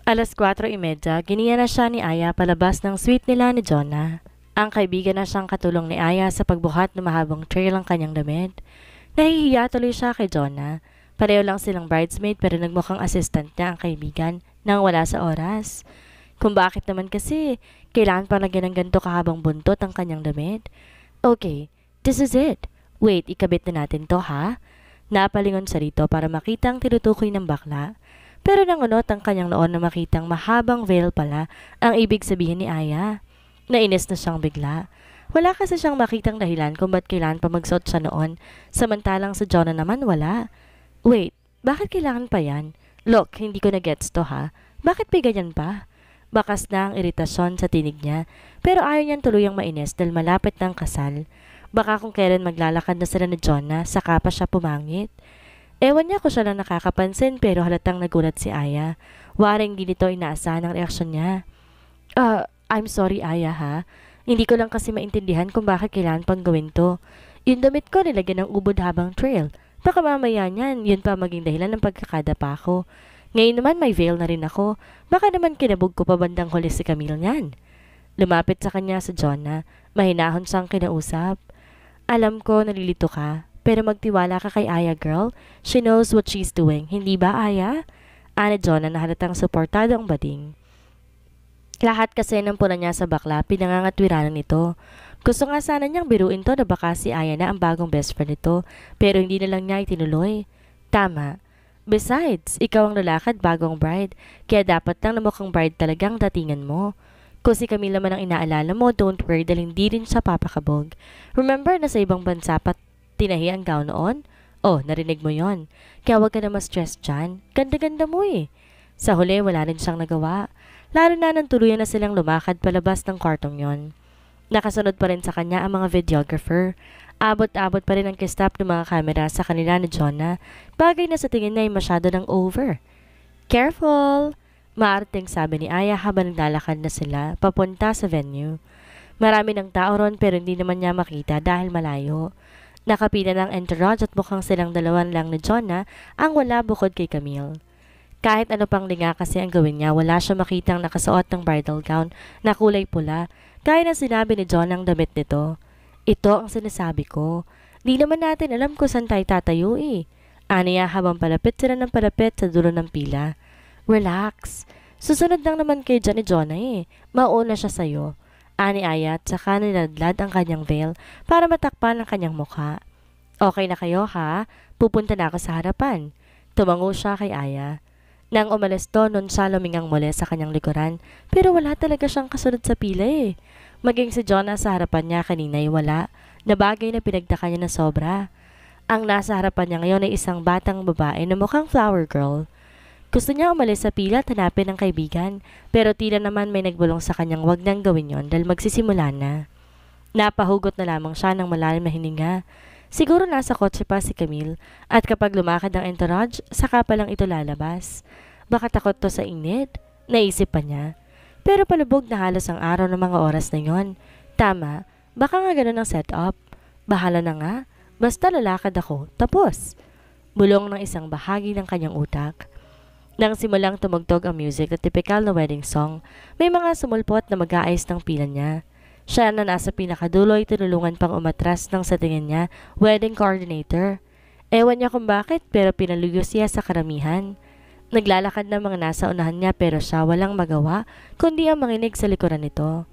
4:30, giniya na siya ni Aya palabas ng suite nila ni Jonah. Ang kaibigan na siyang katulong ni Aya sa pagbuhat ng mahabang trail ang kanyang damit. Nahihiya tuloy siya kay Jonah. Pareho lang silang bridesmaid pero nagmukhang assistant niya ang kaibigan nang wala sa oras. Kung bakit naman kasi, kailangan pa lagyan ng ganito kahabang buntot ang kanyang damit. Okay, this is it. Wait, ikabit na natin to ha? Napalingon siya rito para makita ang tinutukoy ng bakla. Pero nangunot ang kanyang noon na makitang mahabang veil pala ang ibig sabihin ni Aya. Nainis na siyang bigla. Wala kasi siyang makitang dahilan kung ba't kailangan pa magsuot siya noon, samantalang sa Jonah naman wala. Wait, bakit kailangan pa yan? Look, hindi ko na gets to ha. Bakit may ganyan pa? Bakas na ang iritasyon sa tinig niya, pero ayaw niyang tuluyang mainis dahil malapit na ang kasal. Baka kung kailan maglalakad na sila ni Jonah, saka pa siya pumangit. Ewan niya kung siya lang nakakapansin pero halatang nagulat si Aya. Waring di nito inaasahan ang reaksyon niya. I'm sorry Aya ha. Hindi ko lang kasi maintindihan kung bakit kailangan pang gawin to. Yung damit ko nilagyan ng ubod habang trail. Baka mamaya niyan, yun pa maging dahilan ng pagkakadapa ko. Ngayon naman may veil na rin ako. Baka naman kinabog ko pa bandang huli si Camille niyan. Lumapit sa kanya sa Jonah. Mahinahon siyang kinausap. Alam ko nalilito ka. Pero magtiwala ka kay Aya girl. She knows what she's doing. Hindi ba Aya? Ana Jonah na halatang suportado ang bading. Lahat kasi ng puna niya sa bakla pinangangatwiranan nito. Gusto nga sana niyang biruin to na baka si Aya na ang bagong best friend nito. Pero hindi na lang niya itinuloy. Tama. Besides, ikaw ang lalakad bagong bride. Kaya dapat lang na mukhang bride talagang datingan mo. Kung si Camila man ang inaalala mo, don't worry dahil hindi rin siya papakabog. Remember na sa ibang bansa tinahi ang gown noon? Oh, narinig mo yon. Kaya wag ka na ma-stress dyan. Ganda-ganda mo eh. Sa huli, wala rin siyang nagawa. Lalo na nang tuluyan na silang lumakad palabas ng kwartong yon. Nakasunod pa rin sa kanya ang mga videographer. Abot-abot pa rin ang kistap ng mga kamera sa kanila ni Jonah. Bagay na sa tingin na ay masyado ng over. Careful! Maarting sabi ni Aya habang naglalakad na sila papunta sa venue. Marami ng tao ron pero hindi naman niya makita dahil malayo. Nakapila ng entourage at mukhang silang dalawan lang ni Jonah ang wala bukod kay Camille. Kahit ano pang linga kasi ang gawin niya, wala siya makitang nakasuot ng bridal gown na kulay pula, gaya na sinabi ni Jonah ang damit nito. Ito ang sinasabi ko. Di naman natin alam kung saan tayo tatayo eh. Aniya habang palapit sila ng palapit sa dulo ng pila. Relax. Susunod lang naman kay John ni Jonah eh. Mauna siya sa'yo. Ani Aya at saka niladlad ang kanyang veil para matakpan ang kanyang mukha. Okay na kayo ha? Pupunta na ako sa harapan. Tumango siya kay Aya. Nang umalis to, nun siya lumingang muli sa kanyang likuran pero wala talaga siyang kasunod sa pila eh. Maging si Jonah sa harapan niya kanina ay wala, na bagay na pinagtaka niya na sobra. Ang nasa harapan niya ngayon ay isang batang babae na mukhang flower girl. Gusto niya umalis sa pila at hanapin ng kaibigan, pero tila naman may nagbulong sa kanyang wag nang gawin yon dahil magsisimula na. Napahugot na lamang siya ng malalim na hininga. Siguro nasa kotse pa si Camille at kapag lumakad ang entourage, saka pa lang ito lalabas. Baka takot to sa init, naisip pa niya. Pero palubog na halos ang araw ng mga oras na yon. Tama, baka nga ganun ang setup. Bahala na nga, basta lalakad ako, tapos. Bulong ng isang bahagi ng kanyang utak. Nang simulang tumugtog ang music at typical na wedding song, may mga sumulpot na mag-aayos ng pila niya. Siya na nasa pinakadulo ay tinulungan pang umatras ng sa tingin niya wedding coordinator. Ewan niya kung bakit pero pinaluyo siya sa karamihan. Naglalakad na mga nasa unahan niya pero siya walang magawa kundi ang manginig sa likuran nito.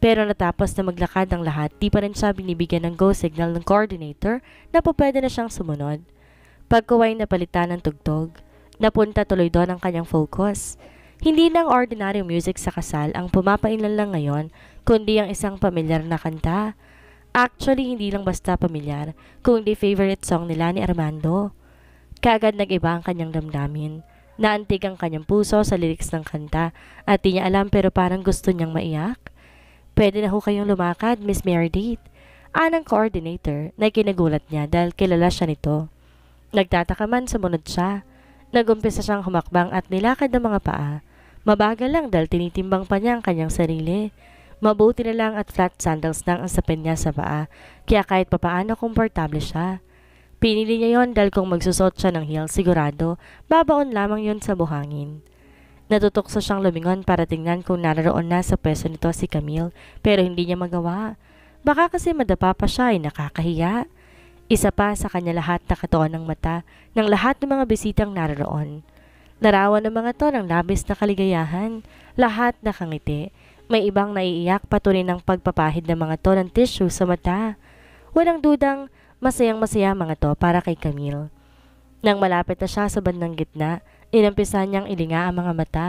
Pero natapos na maglakad ang lahat, di pa rin siya binibigyan ng go signal ng coordinator na po pwede na siyang sumunod. Pagkuway na palitan ng tugtog, napunta tuloy doon ang kanyang focus. Hindi lang ordinary music sa kasal ang pumapailan lang ngayon, kundi ang isang pamilyar na kanta. Actually, hindi lang basta pamilyar, kundi favorite song nila ni Armando. Kaagad nag-iba ang kanyang damdamin. Naantig ang kanyang puso sa lyrics ng kanta at di niya alam pero parang gusto niyang maiyak. Pwede na ho kayong lumakad, Miss Meredith. Anang coordinator na kinagulat niya dahil kilala siya nito. Nagtataka man sumunod siya. Nagumpisa siyang humakbang at nilakad ng mga paa. Mabagal lang dahil tinitimbang pa niya ang kanyang sarili. Mabuti na lang at flat sandals lang ang sapin niya sa paa, kaya kahit papaano komportable siya. Pinili niya yon dahil kung magsusot siya ng heels sigurado, babaon lamang yon sa buhangin. Natutokso siyang lumingon para tingnan kung naroon na sa pwesto nito si Camille, pero hindi niya magawa. Baka kasi madapa pa siya ay nakakahiya. Isa pa sa kanya lahat nakatuon ng mata ng lahat ng mga bisitang naroon. Larawan ng mga to ng labis na kaligayahan, lahat nakangiti. May ibang naiiyak patuloy ng pagpapahid ng mga to ng tissue sa mata. Walang dudang masayang-masaya mga to para kay Camille. Nang malapit na siya sa bandang gitna, inumpisan niyang ilinga ang mga mata.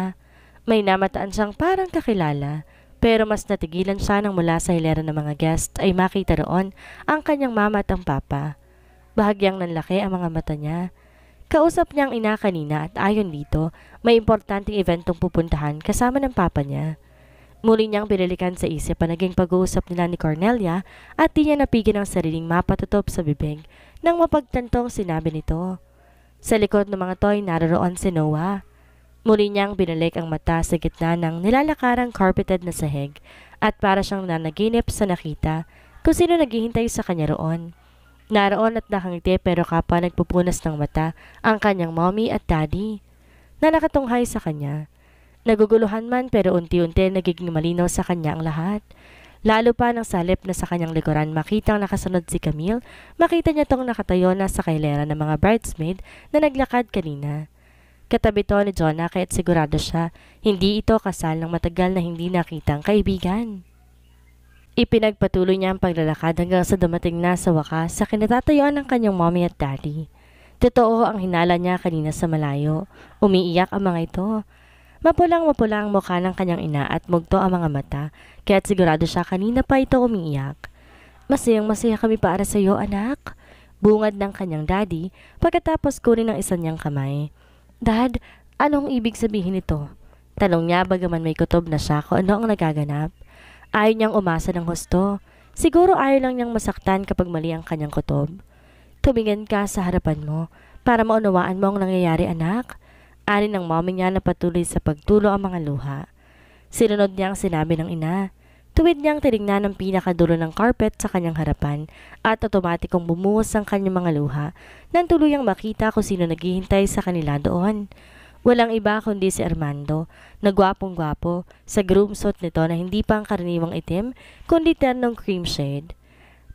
May namataan siyang parang kakilala, pero mas natigilan siya nang mula sa hilera ng mga guest ay makita roon ang kanyang mama at ang papa. Bahagyang nanlaki ang mga mata niya. Kausap niya ang ina kanina at ayon dito, may importanteng eventong pupuntahan kasama ng papa niya. Muli niyang pinalikan sa isip ang naging pag-uusap nila ni Cornelia at di niya napigil ang sariling mapatutup sa bibig nang mapagtantong sinabi nito. Sa likod ng mga toy naroon si Noah. Muli niyang binalik ang mata sa gitna ng nilalakarang carpeted na sahig at para siyang nanaginip sa nakita kung sino naghihintay sa kanya roon. Naroon at nakangiti pero kapwa nagpupunas ng mata ang kanyang mommy at daddy na nakatunghay sa kanya. Naguguluhan man pero unti-unti nagiging malinaw sa kanya ang lahat. Lalo pa nang salip na sa kanyang likuran makitang nakasunod si Camille, makita niya tong nakatayo na sa kailera ng mga bridesmaid na naglakad kanina. Katabi to ni Jonah kaya't sigurado siya, hindi ito kasal ng matagal na hindi nakitang kaibigan. Ipinagpatuloy niya ang paglalakad hanggang sa dumating na sa wakas sa kinatatayuan ng kanyang mommy at daddy. Totoo ang hinala niya kanina sa malayo. Umiiyak ang mga ito. Mapulang-mapula ang mukha ng kanyang ina at mugto ang mga mata, kaya't sigurado siya kanina pa ito umiiyak. Masayang-masaya kami para sa iyo, anak. Bungad ng kanyang daddy pagkatapos kunin ang isa niyang kamay. Dad, anong ibig sabihin nito? Tanong niya bagaman may kutob na siya kung ano ang nagaganap. Ayaw niyang umasa ng husto. Siguro ayaw lang niyang masaktan kapag mali ang kanyang kutob. Tumingin ka sa harapan mo para maunawaan mo ang nangyayari, anak. Ani ng mommy niya na patuloy sa pagtulo ang mga luha. Sinunod niya ang sinabi ng ina. Tuwid niyang tinignan ang pinakadulo ng carpet sa kanyang harapan at otomatikong bumuhos ang kanyang mga luha nang tuluyang makita kung sino naghihintay sa kanila doon. Walang iba kundi si Armando, na gwapong-gwapo sa groom suit nito na hindi pang karaniwang itim kundi ternong cream shade.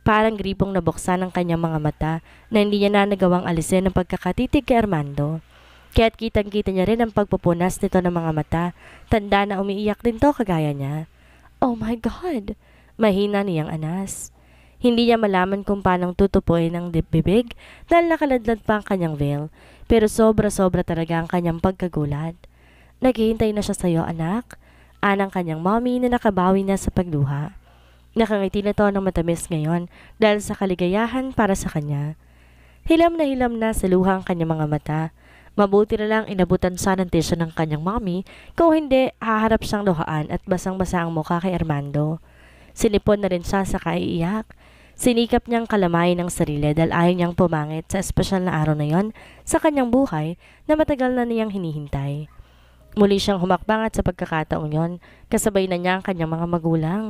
Parang gripong nabuksan ang kanyang mga mata na hindi niya na nagawang alisin ang pagkakatitig kay Armando. Kaya't kitang-kita niya rin ang pagpupunas nito ng mga mata, tanda na umiiyak din to kagaya niya. Oh my God! Mahina niyang anas. Hindi niya malaman kung paanong tutupuin ang bibig dahil nakaladlad pa ang kanyang veil, pero sobra-sobra talaga ang kanyang pagkagulat. Naghihintay na siya sa iyo, anak. Anang kanyang mommy na nakabawi na sa pagluha. Nakangiti na to ng matamis ngayon dahil sa kaligayahan para sa kanya. Hilam na sa luha ang kanyang mga mata. Mabuti na lang inabutan siya ng tissue ng kanyang mommy, kung hindi haharap siyang luhaan at basang-basa ang mukha kay Armando. Sinipon na rin siya sa kaiiyak. Sinikap niyang kalamayin ang sarili dahil ayaw niyang pumangit sa espesyal na araw na yon sa kanyang buhay na matagal na niyang hinihintay. Muli siyang humakbang at sa pagkakataong yon, kasabay na niya ang kanyang mga magulang.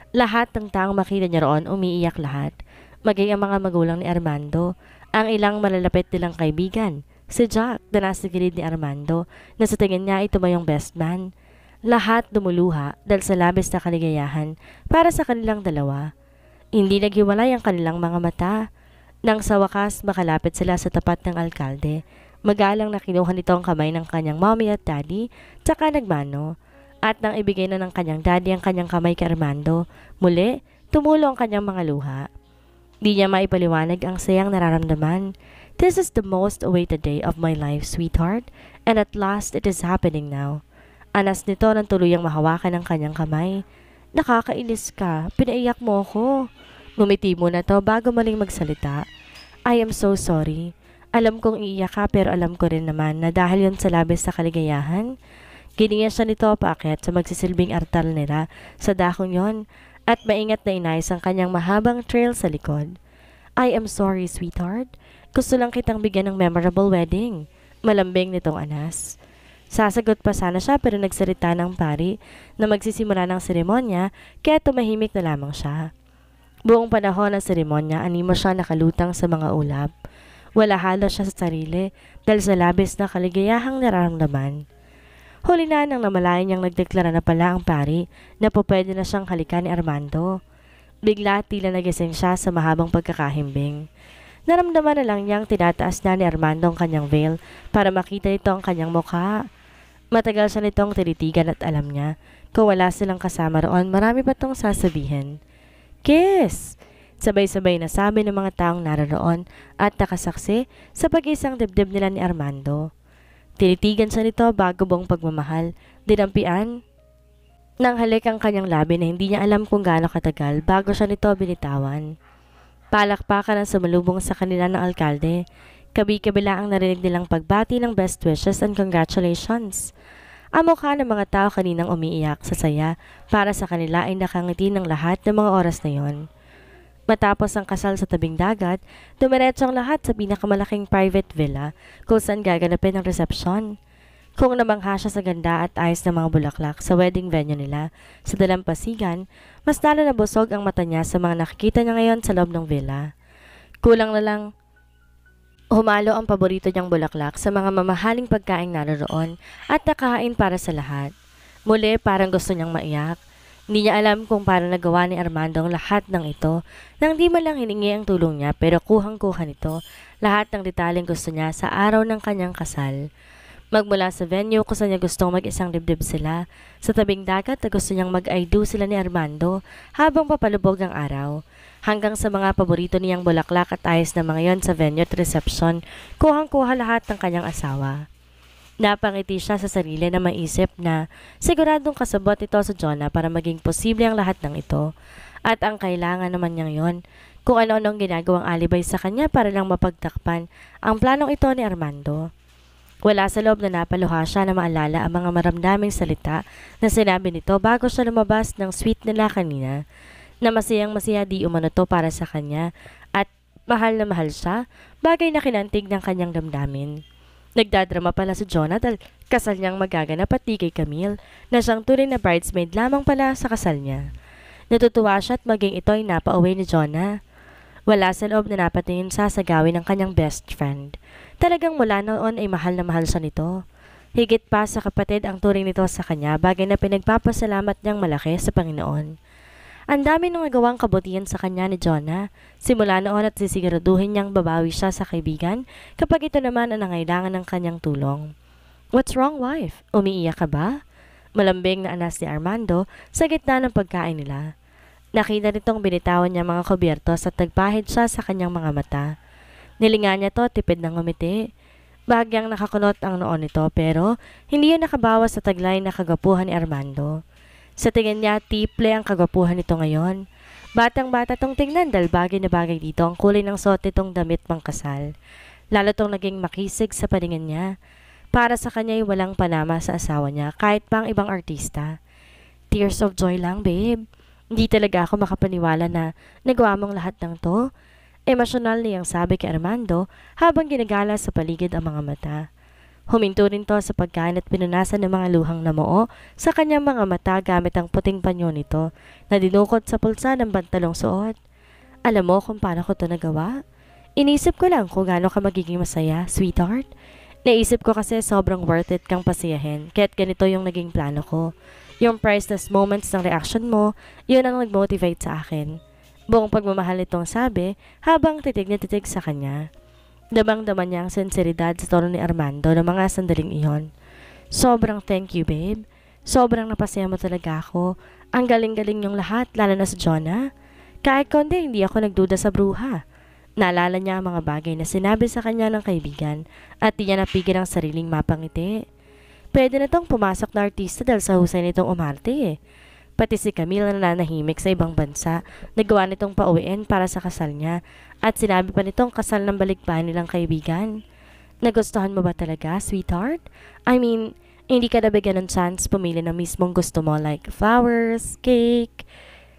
Lahat ng taong makita niya roon umiiyak lahat, maging ang mga magulang ni Armando, ang ilang malalapit nilang kaibigan, si Jack na nasa gilid ni Armando na sa tingin niya ito ba yung best man. Lahat dumuluha dahil sa labis na kaligayahan para sa kanilang dalawa. Hindi naghiwalay ang kanilang mga mata. Nang sa wakas makalapit sila sa tapat ng alkalde, magalang na kinuha nito ang kamay ng kanyang mommy at daddy, tsaka nagmano. At nang ibigay na ng kanyang daddy ang kanyang kamay kay Armando, muli tumulo ang kanyang mga luha. Di niya maipaliwanag ang sayang nararamdaman. This is the most awaited day of my life, sweetheart, and at last it is happening now. Anas nito nang tuluyang mahawakan ang kanyang kamay. Nakakainis ka, pinaiyak mo ako. Ngumiti muna to bago maling magsalita. I am so sorry. Alam kong iiyak ka pero alam ko rin naman na dahil yun sa labis sa kaligayahan. Giningan siya nito paakyat sa magsisilbing artal nila sa dakong yon at maingat na inayos ang kanyang mahabang trail sa likod. I am sorry, sweetheart. Gusto lang kitang bigyan ng memorable wedding. Malambing nitong anas. Sasagot pa sana siya pero nagsalita ng pari na magsisimula ng seremonya kaya tumahimik na lamang siya. Buong panahon ng seremonya, animo siya nakalutang sa mga ulap. Wala halos siya sa sarili dahil sa labis na kaligayahang nararamdaman. Huli na nang namalayan niyang nagdeklara na pala ang pari na pwede na siyang halikan ni Armando. Bigla tila nagising siya sa mahabang pagkakahimbing. Naramdaman na lang niyang tinataas na ni Armando ang kanyang veil para makita nito ang kanyang mukha. Matagal siya nitong tinitigan at alam niya, kung wala silang kasama roon, marami pa tong sasabihin. Kiss! Sabay-sabay na sabi ng mga taong naroon at nakasaksi sa pag-isang dibdib nila ni Armando. Tinitigan siya nito bago buong pagmamahal, dinampian ng halik ang kanyang labi na hindi niya alam kung gaano katagal bago siya nito binitawan. Palakpakan ang sumalubong sa kanila ng alkalde. Kabi-kabila ang narinig nilang pagbati ng best wishes and congratulations. Ang mukha ng mga tao kaninang umiiyak sa saya para sa kanila ay nakangiti ng lahat ng mga oras na yon. Matapos ang kasal sa tabing dagat, dumiretso ang lahat sa pinakamalaking private villa kung saan gaganapin ang resepsyon. Kung namangha siya sa ganda at ayos ng mga bulaklak sa wedding venue nila sa Dalampasigan, mas lalo na busog ang mata niya sa mga nakikita niya ngayon sa loob ng villa. Kulang na lang humalo ang paborito niyang bulaklak sa mga mamahaling pagkain naroon at nakahain para sa lahat. Muli parang gusto niyang maiyak. Hindi niya alam kung paano nagawa ni Armando ang lahat ng ito nang di man lang hiningi ang tulong niya pero kuhang-kuha nito lahat ng detaling gusto niya sa araw ng kanyang kasal. Magmula sa venue kung saan niya gustong mag-isang dibdib sila, sa tabing dagat na gusto niyang mag-I do sila ni Armando habang papalubog ang araw, hanggang sa mga paborito niyang bulaklak at ayos na mga yon sa venue at reception, kuhang-kuha lahat ng kanyang asawa. Napangiti siya sa sarili na maisip na siguradong kasabot ito sa Jonah para maging posible ang lahat ng ito. At ang kailangan naman niyang yon, kung ano-anong ginagawang alibay sa kanya para lang mapagtakpan ang planong ito ni Armando. Wala sa loob na napaluha siya na maalala ang mga maramdaming salita na sinabi nito bago siya lumabas ng suite nila kanina, na masayang-masaya di umano to para sa kanya at mahal na mahal siya, bagay na kinantig ng kanyang damdamin. Nagdadrama pala si Jonah dahil kasal niyang magaganap at di kay Camille na siyang tunay na bridesmaid lamang pala sa kasal niya. Natutuwa siya at maging ito ay napauwi ni Jonah. Wala sa loob na napatingin siya sa gawin ng kanyang best friend. Talagang mula noon ay mahal na mahal siya nito. Higit pa sa kapatid ang turing nito sa kanya, bagay na pinagpapasalamat niyang malaki sa Panginoon. Ang dami nang nagawang kabutihan sa kanya ni Jonah. Simula noon at sisiguraduhin niyang babawi siya sa kaibigan kapag ito naman ang nangailangan ng kanyang tulong. What's wrong, wife? Umiiyak ka ba? Malambing na anas ni Armando sa gitna ng pagkain nila. Nakita nitong binitawan niya mga kubyertos at nagpahid siya sa kanyang mga mata. Nilingan niya to, tipid ng ngumiti. Bagyang nakakunot ang noon nito pero hindi yun nakabawas sa taglay na kagapuhan ni Armando. Sa tingin niya, tiple ang kagapuhan nito ngayon. Batang-bata tong tingnan dahil bagay na bagay dito ang kulay ng suot nitong damit pangkasal. Lalo tong naging makisig sa paningin niya. Para sa kanya ay walang panama sa asawa niya kahit pang ibang artista. Tears of joy lang, babe. Hindi talaga ako makapaniwala na nagawa mong lahat ng to. Emosyonal niyang sabi kay Armando habang ginagala sa paligid ang mga mata. Huminto rin to sa pagkain at pinunasan ng mga luhang namuo sa kanyang mga mata gamit ang puting panyo nito na dinukot sa pulsa ng bantalong suot. Alam mo kung paano ko to nagawa? Inisip ko lang kung gaano ka magiging masaya, sweetheart. Naisip ko kasi sobrang worth it kang pasiyahin kaya't ganito yung naging plano ko. Yung priceless moments ng reaction mo, yun ang nag-motivate sa akin. Buong pagmamahal nitong sabi habang titig na titig sa kanya. Damang-daman niya ang sinseridad sa tono ni Armando ng mga sandaling iyon. Sobrang thank you, babe. Sobrang napasaya mo talaga ako. Ang galing-galing yung lahat, lalo na sa Jonah. Kahit konti, hindi ako nagduda sa bruha. Naalala niya ang mga bagay na sinabi sa kanya ng kaibigan at di niya napigil ang sariling mapangiti. Pwede na tong pumasok na artista dahil sa husay nitong umarte eh. Pati si Camille na nanahimik sa ibang bansa, nagawa nitong pauwiin para sa kasal niya at sinabi pa nitong kasal ng balikbayan nilang kaibigan. Nagustuhan mo ba talaga, sweetheart? I mean, hindi ka nabigyan ng chance pumili ng mismong gusto mo like flowers, cake.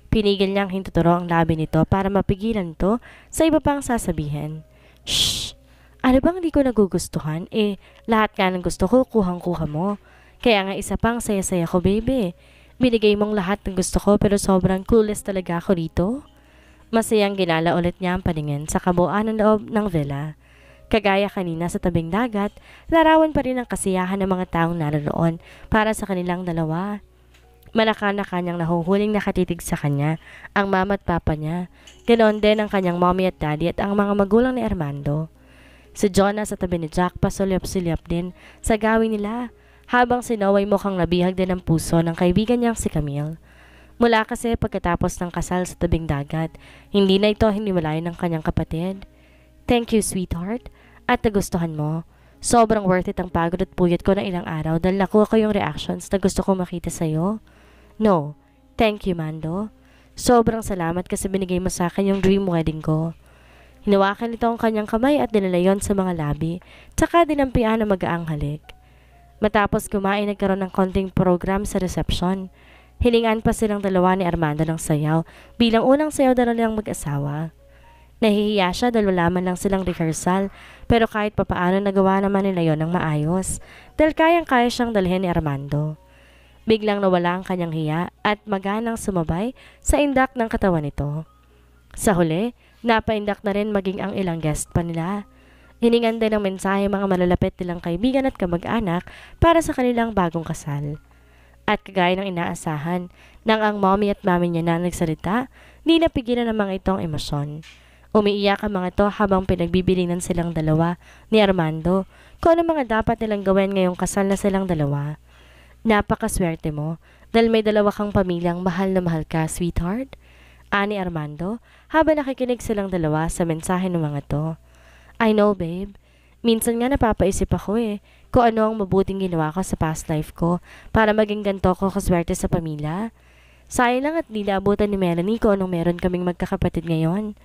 Pinigil niyang hintuturo ang labi nito para mapigilan to sa iba pang sasabihin. Shh! Ano bang di ko nagugustuhan? Lahat nga ng gusto ko, kuhang-kuha mo. Kaya nga isa pang saya-saya ko, baby. Binigay mong lahat ng gusto ko pero sobrang coolest talaga ako dito. Masayang ginala ulit niya ang paningin sa kabuuan ng loob ng villa. Kagaya kanina sa tabing dagat, larawan pa rin ang kasiyahan ng mga taong naroon para sa kanilang dalawa. Malaka na kanyang nahuhuling nakatitig sa kanya, ang mama at papa niya. Ganoon din ang kanyang mommy at daddy at ang mga magulang ni Armando. Si Jonah sa tabi ni Jack pasulyap-sulyap din sa gawin nila, habang si Noah ay mukhang nabihag din ang puso ng kaibigan niyang si Camille. Mula kasi pagkatapos ng kasal sa tabing dagat, hindi na ito hiniwalayan ng kanyang kapatid. Thank you, sweetheart, at nagustuhan mo. Sobrang worth it ang pagod at puyat ko na ilang araw dahil nakuha ko yung reactions na gusto kong makita sa'yo. No, thank you, Mando. Sobrang salamat kasi binigay mo sa akin yung dream wedding ko. Hinawakan nito ang kanyang kamay at dinala yon sa mga labi, tsaka dinampian na mag-aang halik. Matapos kumain, nagkaroon ng konting program sa reception. Hiningan pa silang dalawa ni Armando ng sayaw bilang unang sayaw na nilang mag-asawa. Nahihiya siya dahil wala man lang silang rehearsal, pero kahit papaano nagawa naman nila yon ng maayos dahil kayang-kaya siyang dalhin ni Armando. Biglang nawala ang kanyang hiya at maganang sumabay sa indak ng katawan nito. Sa huli, napaindak na rin maging ang ilang guest pa nila. Hiningan din ng mensahe mga malalapit nilang kaibigan at kamag-anak para sa kanilang bagong kasal. At kagaya ng inaasahan, nang ang mommy at mami niya na nagsalita, di napigilan ng mga itong emosyon. Umiiyak ang mga ito habang pinagbibilingan silang dalawa ni Armando kung ano mga dapat nilang gawin ngayong kasal na silang dalawa. Napakaswerte mo dahil may dalawa kang pamilyang mahal na mahal ka, sweetheart. Ani Armando habang nakikinig silang dalawa sa mensahe ng mga to. I know, babe. Minsan nga napapaisip ako kung ano ang mabuting ginawa ko sa past life ko para maging ganito ko kaswerte sa pamilya. Sayang lang at di naabutan ni Melanie kung anong meron kaming magkakapatid ngayon.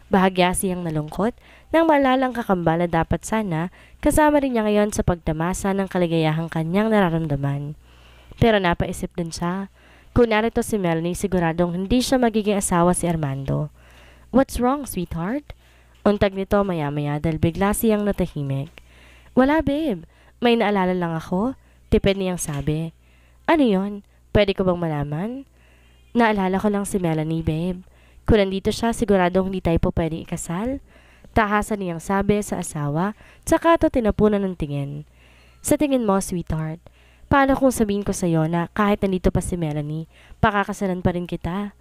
Bahagya siyang nalungkot nang maalalang kakambal na dapat sana kasama rin niya ngayon sa pagtamasa ng kaligayahang kanyang nararamdaman. Pero napaisip din siya, kung narito si Melanie siguradong hindi siya magiging asawa si Armando. What's wrong, sweetheart? Untag nito maya-maya dahil bigla siyang natahimik. Wala, babe. May naalala lang ako. Tipid niyang sabi. Ano yon? Pwede ko bang malaman? Naalala ko lang si Melanie, babe. Kung nandito siya, siguradong hindi tayo po pwedeng ikasal. Tahasan niyang sabi sa asawa, tsaka ito tinapunan ng tingin. Sa tingin mo, sweetheart, paano kung sabihin ko sa'yo na kahit nandito pa si Melanie, pakakasalan pa rin kita?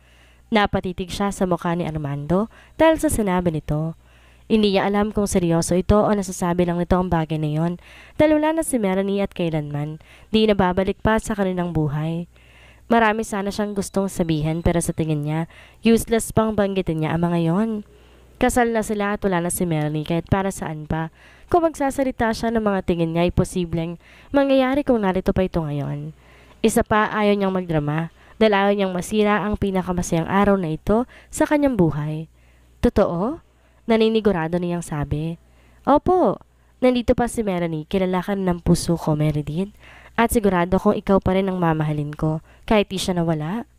Napatitig siya sa mukha ni Armando dahil sa sinabi nito. Hindi niya alam kung seryoso ito o nasasabi lang nito ang bagay na yon dahil wala na si Melanie at kailanman di nababalik pa sa kanilang buhay. Marami sana siyang gustong sabihin pero sa tingin niya, useless pang banggitin niya ang mga yon. Kasal na sila at wala na si Melanie kahit para saan pa. Kung magsasalita siya ng mga tingin niya ay posibleng mangyayari kung narito pa ito ngayon. Isa pa, ayaw niyang magdrama dahil ayaw niyang masira ang pinakamasayang araw na ito sa kanyang buhay. Totoo? Naninigurado niyang sabi. Opo, nandito pa si Melanie, kilala ka ng puso ko, Meredith. At sigurado kong ikaw pa rin ang mamahalin ko, kahit di siya nawala.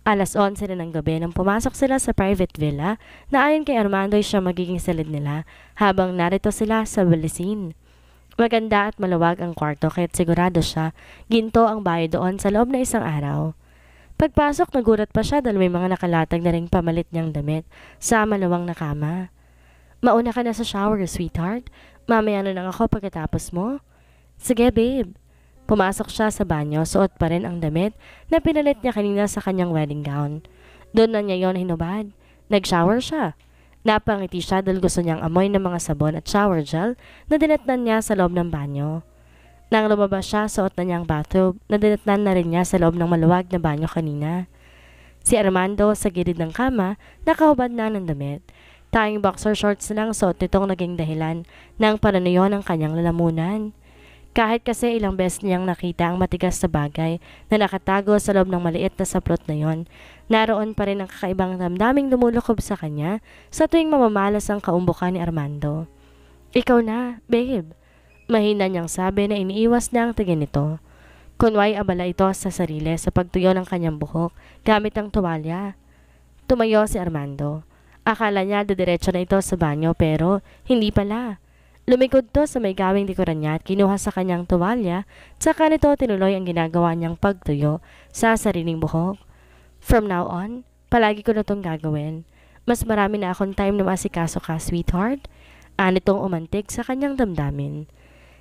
11:00 na ng gabi nang pumasok sila sa private villa na ayon kay Armando ay siya magiging salid nila habang narito sila sa balisin. Maganda at maluwag ang kwarto kaya't sigurado siya, ginto ang bayo doon sa loob na isang araw. Pagpasok, nagulat pa siya dahil may mga nakalatag na ring pamalit niyang damit sa malawang na kama. Mauna ka na sa shower, sweetheart. Mamaya na lang ako pagkatapos mo. Sige, babe. Pumasok siya sa banyo, suot pa rin ang damit na pinalit niya kanina sa kanyang wedding gown. Doon na niya yon hinubad. Nag-shower siya. Napangiti siya dahil gusto niyang amoy ng mga sabon at shower gel na dinatnan niya sa loob ng banyo. Nang lumabas siya, suot na niya ang bathrobe na dinatnan na rin niya sa loob ng maluwag na banyo kanina. Si Armando sa gilid ng kama, nakahubad na ng damit. Tanging boxer shorts lang suot nitong naging dahilan ng pananuyo ng kanyang lalamunan. Kahit kasi ilang beses niyang nakita ang matigas na bagay na nakatago sa loob ng maliit na saplot na yon, naroon pa rin ang kakaibang damdaming lumulukob sa kanya sa tuwing mamamalas ang kaumbukan ni Armando. Ikaw na, babe. Mahina niyang sabi na iniiwas na ang tingin nito. Kunway abala ito sa sarili sa pagtuyo ng kanyang buhok gamit ang tuwalya. Tumayo si Armando. Akala niya didiretso na ito sa banyo pero hindi pala. Lumikod to sa may gawing likuran niya at kinuha sa kanyang tuwalya tsaka nito tinuloy ang ginagawa niyang pagtuyo sa sariling buhok. From now on, palagi ko na itong gagawin. Mas marami na akong time na masikaso ka, sweetheart. Anitong umantig sa kanyang damdamin.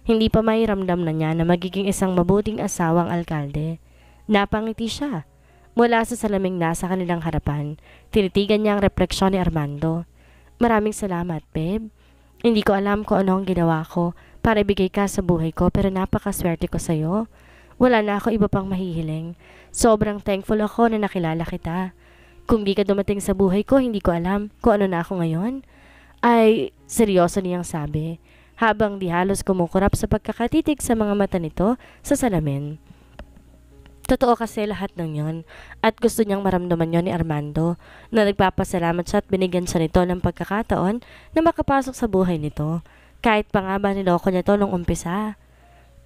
Hindi pa may ramdam na niya na magiging isang mabuting asawang alkalde. Napangiti siya. Mula sa salaming nasa kanilang harapan, tinitigan niya ang refleksyon ni Armando. Maraming salamat, babe. Hindi ko alam kung ano ang ginawa ko para ibigay ka sa buhay ko pero napakaswerte ko sa'yo. Wala na ako iba pang mahihiling. Sobrang thankful ako na nakilala kita. Kung di ka dumating sa buhay ko, hindi ko alam kung ano na ako ngayon. Ay, seryoso niyang sabi, habang di halos kumukurap sa pagkakatitig sa mga mata nito sa salamin. Totoo kasi lahat ng yon at gusto niyang maramdaman yon ni Armando na nagpapasalamat siya at binigyan siya nito ng pagkakataon na makapasok sa buhay nito kahit pa nga ba niloko niya to nung umpisa.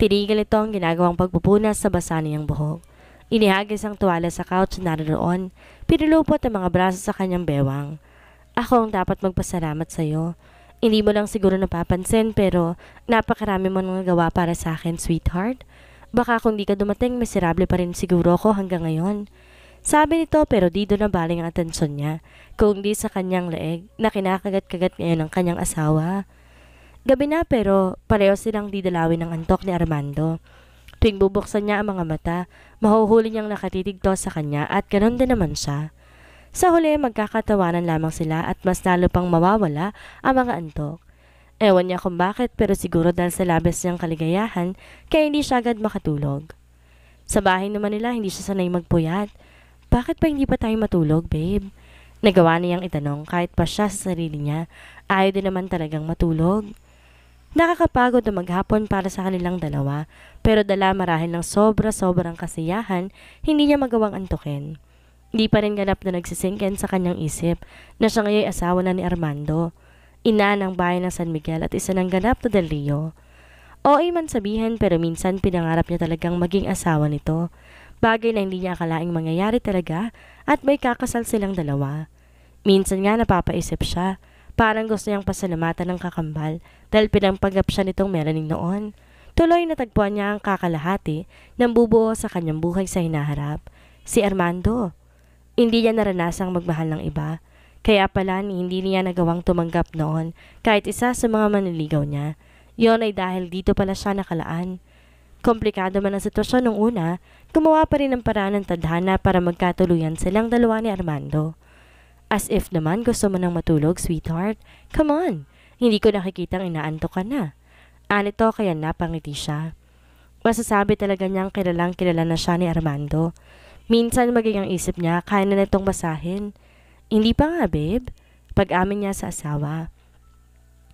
Tinigil ito ang ginagawang pagpupunas sa basa niyang buhok. Inihagis ang tuwala sa couch na naroon, pinulupot ang mga braso sa kanyang bewang. Ako ang dapat magpasalamat sa iyo. Hindi mo lang siguro napapansin pero napakarami mo nang nagawa para sa akin, sweetheart. Baka kung di ka dumating, miserable pa rin siguro ako hanggang ngayon. Sabi nito pero di doon nabaling ang atensyon niya, kung di sa kanyang leeg na kinakagat-kagat ngayon ng kanyang asawa. Gabi na pero pareho silang didalawin ng antok ni Armando. Tuwing bubuksan niya ang mga mata, mahuhuli niyang nakatitig to sa kanya at ganoon din naman siya. Sa huli, magkakatawanan lamang sila at mas lalo pang mawawala ang mga antok. Ewan niya kung bakit pero siguro dahil sa labis niyang kaligayahan kaya hindi siya agad makatulog. Sa bahay naman nila hindi siya sanay magpuyat. Bakit pa hindi pa tayo matulog, babe? Nagawa niyang itanong kahit pa siya sa sarili niya. Ayaw din naman talagang matulog. Nakakapagod na maghapon para sa kanilang dalawa pero dala marahil ng sobra-sobrang kasiyahan hindi niya magawang antukin. Hindi pa rin ganap na nagsisingkin sa kanyang isip na siya ngayon asawa na ni Armando. Ina ng bayan ng San Miguel at isa ng ganap na Del Rio. OA man sabihin pero minsan pinangarap niya talagang maging asawa nito. Bagay na hindi niya akalaing mangyayari talaga at may kakasal silang dalawa. Minsan nga napapaisip siya, parang gusto niyang pasalamatan ng kakambal dahil pinangpanggap siya nitong Melanie noon. Tuloy natagpuan niya ang kakalahati ng bubuo sa kanyang buhay sa hinaharap, si Armando. Hindi niya naranasang magmahal ng iba. Kaya pala hindi niya nagawang tumanggap noon kahit isa sa mga manliligaw niya. Yon ay dahil dito pala siya nakalaan. Komplikado man ang sitwasyon nung una, gumawa pa rin ng paraan ng tadhana para magkatuluyan silang dalawa ni Armando. As if naman gusto mo nang matulog, sweetheart. Come on, hindi ko nakikitang inaantok ka na. Anito kaya napangiti siya. Masasabi talaga niyang kilalang kilala na siya ni Armando. Minsan maging ang isip niya kaya na nitong basahin. Hindi pa nga, babe. Pag-amin niya sa asawa.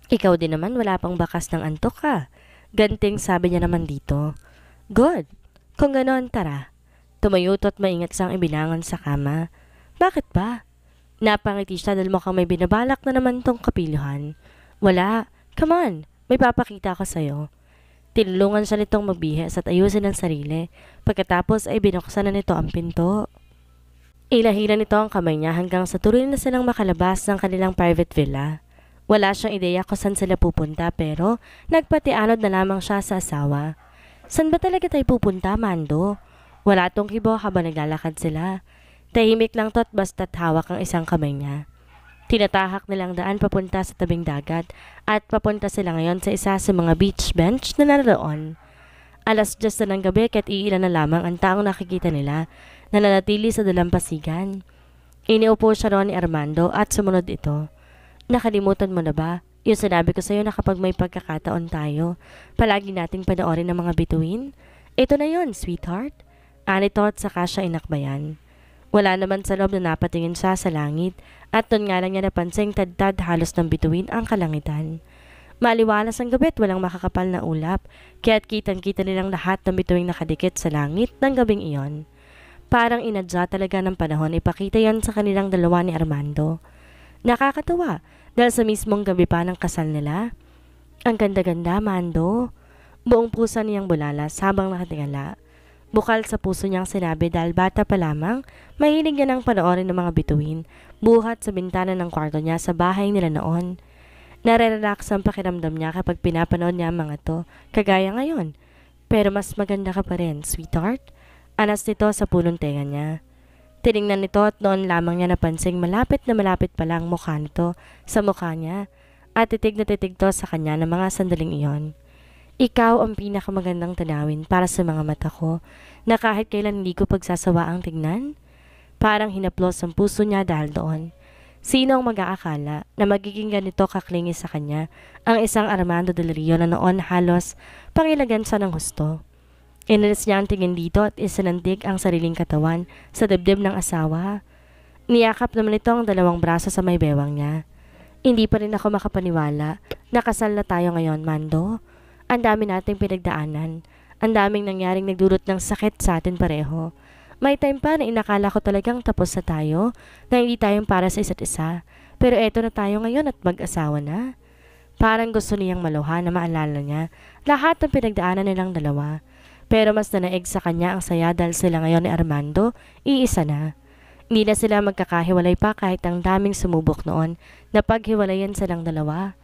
Ikaw din naman wala pang bakas ng antok ka. Ganting sabi niya naman dito. Good. Kung ganon, tara. Tumayuto't maingat siyang ibilangan sa kama. Bakit ba? Napangiti siya dahil mukhang may binabalak na naman tong kapiluhan. Wala. Come on. May papakita ko sa'yo. Tinulungan siya nitong magbihis at ayusin ang sarili. Pagkatapos ay binuksan na nito ang pinto. Ilahira nito ang kamay niya hanggang sa tuloy na silang makalabas ng kanilang private villa. Wala siyang ideya kung saan sila pupunta pero nagpatianod na lamang siya sa asawa. San ba talaga tayo pupunta, Mando? Wala tong kibo habang naglalakad sila. Tahimik lang to at basta't hawak ang isang kamay niya. Tinatahak nilang daan papunta sa tabing dagat at papunta sila ngayon sa isa sa mga beach bench na naroon. Alas 10 na ng gabi kahit iilan na lamang ang taong nakikita nila na nanatili sa dalampasigan. Iniupo siya roon ni Armando at sumunod ito. Nakalimutan mo na ba? Yung sinabi ko sa'yo na kapag may pagkakataon tayo, palagi nating panoorin ang mga bituin? Ito na yon, sweetheart. Anito at saka siya inakbayan. Wala naman sa loob na napatingin siya sa langit at doon nga lang niya napansing tad-tad halos ng bituin ang kalangitan. Maliwalas ang gabi at walang makakapal na ulap, kaya't kitang-kita nilang lahat ng bituing nakadikit sa langit ng gabing iyon. Parang inadya talaga ng panahon ipakita yan sa kanilang dalawa ni Armando. Nakakatawa dahil sa mismong gabi pa ng kasal nila. Ang ganda-ganda, Mando. Buong puso niyang bulalas habang nakatingala. Bukal sa puso niyang sinabi dahil bata pa lamang, mahilig niya ng panoorin ng mga bituin, buhat sa bintana ng kwarto niya sa bahay nila noon. Nare-relax ang pakiramdam niya kapag pinapanood niya ang mga to, kagaya ngayon. Pero mas maganda ka pa rin, sweetheart. Anas nito sa punong tenga niya. Tiningnan nito at noon lamang niya napansing malapit na malapit pa lang mukha nito sa mukha niya. at titig na titig to sa kanya ng mga sandaling iyon. Ikaw ang pinakamagandang tanawin para sa mga mata ko na kahit kailan hindi ko pagsasawaang tignan. Parang hinaplos ang puso niya dahil doon. Sino ang mag-aakala na magiging ganito kaklingi sa kanya ang isang Armando Del Rio na noon halos pangilagan siya ng husto. Inalis niya ang tingin dito at isinantig ang sariling katawan sa dibdib ng asawa. Niyakap naman ito ang dalawang braso sa may bewang niya. Hindi pa rin ako makapaniwala na kasal na tayo ngayon, Mando. Ang dami nating pinagdaanan. Ang daming nangyaring nagdulot ng sakit sa atin pareho. May time pa na inakala ko talagang tapos na tayo, na hindi tayong para sa isa't isa. Pero eto na tayo ngayon at mag-asawa na. Parang gusto niyang maluha na maalala niya lahat ng pinagdaanan nilang dalawa. Pero mas nanaig sa kanya ang saya dahil sila ngayon ni Armando, iisa na. Hindi na sila magkakahiwalay pa kahit ang daming sumubok noon na paghiwalayan silang dalawa.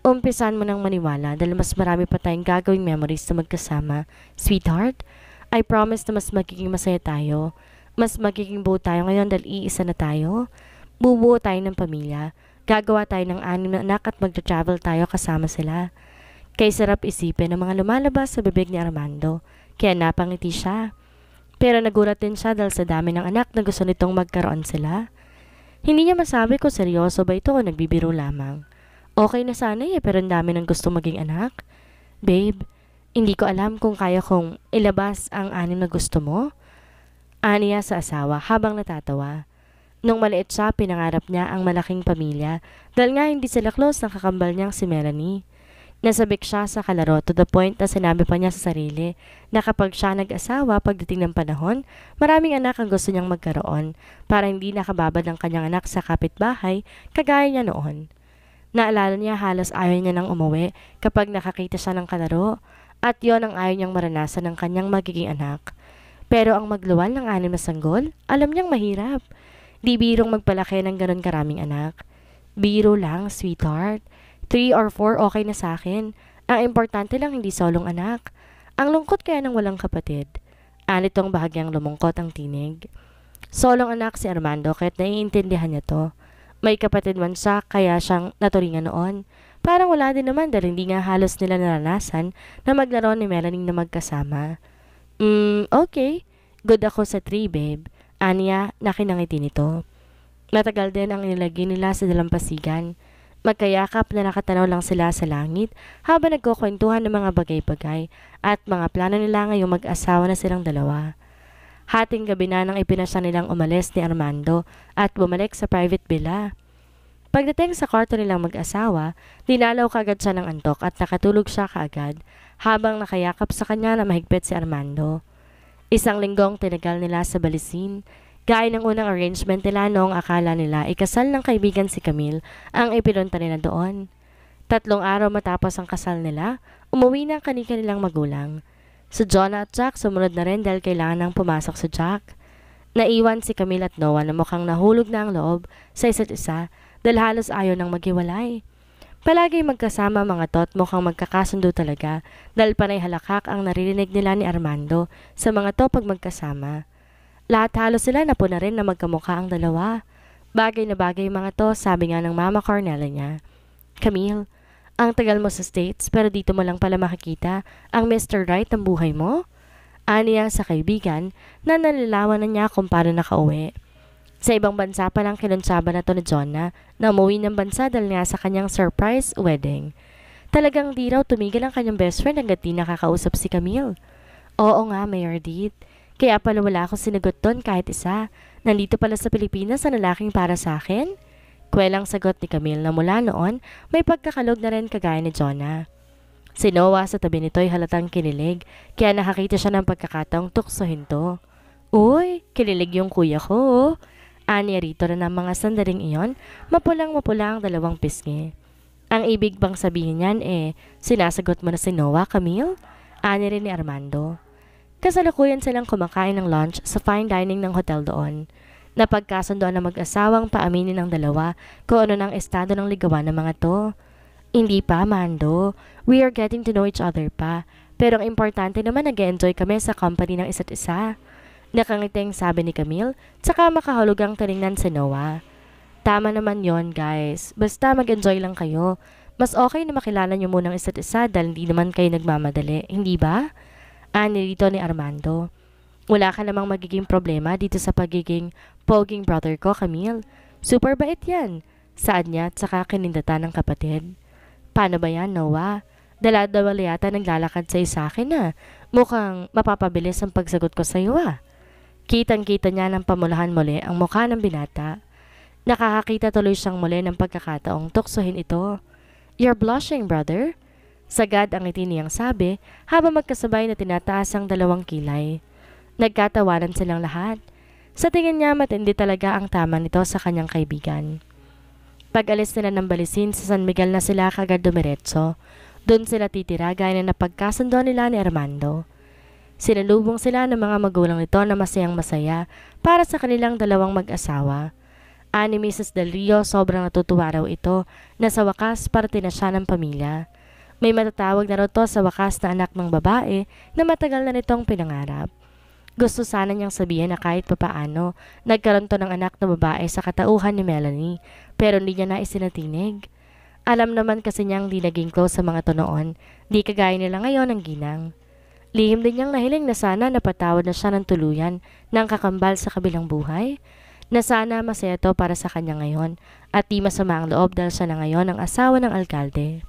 Umpisan mo nang maniwala dahil mas marami pa tayong gagawing memories na magkasama. Sweetheart, I promise na mas magiging masaya tayo. Mas magiging buo tayo ngayon dahil iisa na tayo. Bubuo tayo ng pamilya. Gagawa tayo ng 6 na anak at magta-travel tayo kasama sila. Kay sarap isipin ang mga lumalabas sa bibig ni Armando. Kaya napangiti siya. Pero nagulat din siya dahil sa dami ng anak na gusto nitong magkaroon sila. Hindi niya masabi kung seryoso ba ito o nagbibiro lamang. Okay na sana pero ang dami ng gusto maging anak. Babe, hindi ko alam kung kaya kong ilabas ang 6 na gusto mo. Aniya sa asawa habang natatawa. Nung maliit siya, pinangarap niya ang malaking pamilya dahil nga hindi sila close ng kakambal niyang si Melanie. Nasabik siya sa kalaro to the point na sinabi pa niya sa sarili na kapag siya nag-asawa pagdating ng panahon, maraming anak ang gusto niyang magkaroon para hindi nakababad ang kanyang anak sa kapitbahay kagaya niya noon. Naalala niya halos ayaw niya nang umuwi kapag nakakita siya ng kalaro at yon ang ayaw niyang maranasan ng kanyang magiging anak. Pero ang magluwal ng 6 na sanggol, alam niyang mahirap. Di birong magpalaki ng ganon karaming anak. Biro lang, sweetheart. 3 or 4 okay na sa akin. Ang importante lang hindi solong anak. Ang lungkot kaya ng walang kapatid. Anitong bahagyang lumungkot ang tinig. Solong anak si Armando kahit naiintindihan niya to. May kapatid man siya kaya siyang naturingan noon. Parang wala din naman dahil hindi nga halos nila naranasan na maglaro ni Melanie na magkasama. Okay. Good ako sa 3, babe. Anya, nakinangiti nito. Matagal din ang nilagay nila sa dalampasigan. Magkayakap na nakatanaw lang sila sa langit habang nagkukwentuhan ng mga bagay-bagay at mga plano nila ngayong mag-asawa na silang dalawa. Hating gabi na nang ipinasya nilang umalis ni Armando at bumalik sa private villa. Pagdating sa kwarto nilang mag-asawa, dinalaw kagad siya ng antok at nakatulog siya kaagad habang nakayakap sa kanya na mahigpit si Armando. 1 linggong tinagal nila sa balisin. Gaya ng unang arrangement nila noong akala nila ikasal ng kaibigan si Camille ang ipinunta nila doon. 3 araw matapos ang kasal nila, umuwi na ang kanilang magulang. Si Jonah at Jack sumunod na rin dahil kailangan nang pumasok si Jack. Naiwan si Camille at Noah na mukhang nahulog na ang loob sa isa't isa dahil halos ayaw nang maghiwalay. Palagi magkasama mga to at mukhang magkakasundo talaga dahil panay halakak ang naririnig nila ni Armando sa mga to pag magkasama. Lahat halos sila napuna rin na magkamukha ang dalawa. Bagay na bagay mga to, sabi nga ng Mama Cornella niya. Camille, ang tagal mo sa States pero dito mo lang pala makikita ang Mr. Right ng buhay mo? Aniya sa kaibigan na nalalaman na niya kung paano nakauwi. Sa ibang bansa pa lang kinuntsaba na to ni Jonah na umuwi ng bansa dahil nga sa kanyang surprise wedding. Talagang di raw tumigil ang kanyang best friend hanggat di nakakausap si Camille. Oo nga, Mayor Deed. Kaya pala wala akong sinagot doon kahit isa. Nandito pala sa Pilipinas ang lalaking para sa akin. Kwelang sagot ni Camille na mula noon may pagkakalog na rin kagaya ni Jonah. Si Noah sa tabi nito'y halatang kinilig kaya nakakita siya ng pagkakataong tuksohin to. Uy, kinilig yung kuya ko. Aniya rito rin ang mga sandaling iyon, mapulang-mapula ang 2 pisngi. Ang ibig bang sabihin niyan sinasagot mo na si Noah, Camille? Aniya rin ni Armando. Kasalukuyan silang kumakain ng lunch sa fine dining ng hotel doon. Napagkasundoan na mag-asawang paaminin ng dalawa kung ano ng estado ng ligawan ng mga to. Hindi pa, Mando. We are getting to know each other pa. Pero ang importante naman nag-enjoy kami sa company ng isa't isa. Nakangiting sabi ni Camille, tsaka makahulugang tinignan si Noah. Tama naman yon guys. Basta mag-enjoy lang kayo. Mas okay na makilala niyo munang isa't isa dahil hindi naman kayo nagmamadali, hindi ba? Ani rito ni Armando. Wala ka namang magiging problema dito sa pagiging poging brother ko, Camille. Super bait yan. Saad niya at saka kinindatan ng kapatid. Paano ba yan, Noah? Dala-dawal yata naglalakad sa akin na. Mukhang mapapabilis ang pagsagot ko sa iyo Kitang-kita niya ng pamulahan muli ang mukha ng binata. Nakakakita tuloy siyang muli ng pagkakataong tuksohin ito. You're blushing, brother. Sagad ang ngiti niyang sabi habang magkasabay na tinataas ang dalawang kilay. Nagkatawanan silang lahat. Sa tingin niya matindi talaga ang tama nito sa kanyang kaibigan. Pag-alis nila ng Balisin sa San Miguel na sila kagad dumiretso. Doon sila titira gaya na napagkasundo nila ni Armando. Sinalubong sila ng mga magulang nito na masayang masaya para sa kanilang dalawang mag-asawa. Ani Mrs. Del Rio sobrang natutuwa raw ito na sa wakas parte na siya ng pamilya. May matatawag na raw to sa wakas na anak ng babae na matagal na nitong pinangarap. Gusto sana niyang sabihin na kahit papaano, nagkaroon to ng anak na babae sa katauhan ni Melanie, pero hindi niya na isinatinig. Alam naman kasi niyang di naging close sa mga to noon, di kagaya nila ngayon ang ginang. Lihim din niyang nahiling na sana napatawad na siya ng tuluyan ng kakambal sa kabilang buhay, na sana masaya to para sa kanya ngayon at di masama ang loob dahil siya na ngayon ang asawa ng alkalde.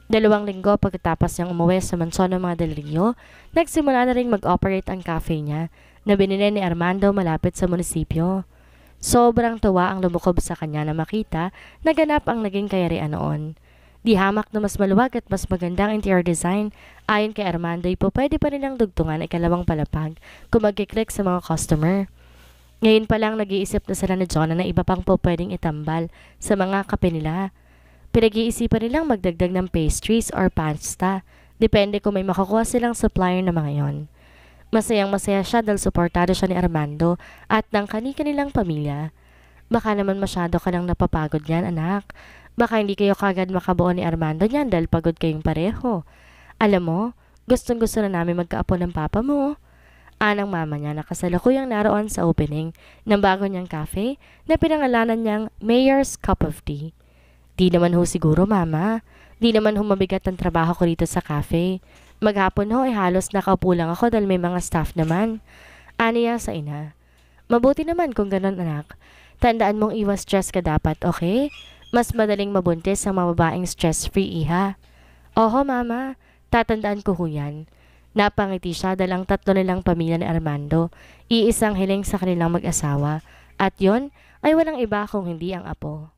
2 linggo pagkatapos niyang umuwi sa mansyon ng mga Del Rio, nagsimula na rin mag-operate ang cafe niya na binili ni Armando malapit sa munisipyo. Sobrang tuwa ang lumukob sa kanya na makita na ganap ang naging kayarian noon. Di hamak na mas maluwag at mas magandang interior design, ayon kay Armando po pwede pa nilang dugtungan ikalawang palapag kung mag-click sa mga customer. Ngayon pa lang nag-iisip na sila ni Jonah na iba pang po pwedeng itambal sa mga kape nila. Pinag-iisipan nilang magdagdag ng pastries or pasta, depende kung may makukuha silang supplier na mga yon. Masayang masaya siya dahil suportado siya ni Armando at ng kani-kanilang pamilya. Baka naman masyado ka nang napapagod niyan, anak. Baka hindi kayo kagad makabuo ni Armando niyan dahil pagod kayong pareho. Alam mo, gustong-gusto na namin magkaapo ng papa mo. Anang mama niya na kasalukuyang naroon sa opening ng bago niyang cafe na pinangalanan niyang Mayor's Cup of Tea. Di naman ho siguro, mama. Di naman ho mabigat ang trabaho ko dito sa cafe. Maghapon ho ay halos nakaupo lang ako dahil may mga staff naman. Aniya sa ina. Mabuti naman kung ganun, anak. Tandaan mong iwas stress ka dapat, okay? Mas madaling mabuntis ang mga babaeng stress-free, iha. Oho, mama. Tatandaan ko ho yan. Napangiti siya dahil ang 3 nilang pamilya ni Armando, iisang hiling sa kanilang mag-asawa. At yon ay walang iba kung hindi ang apo.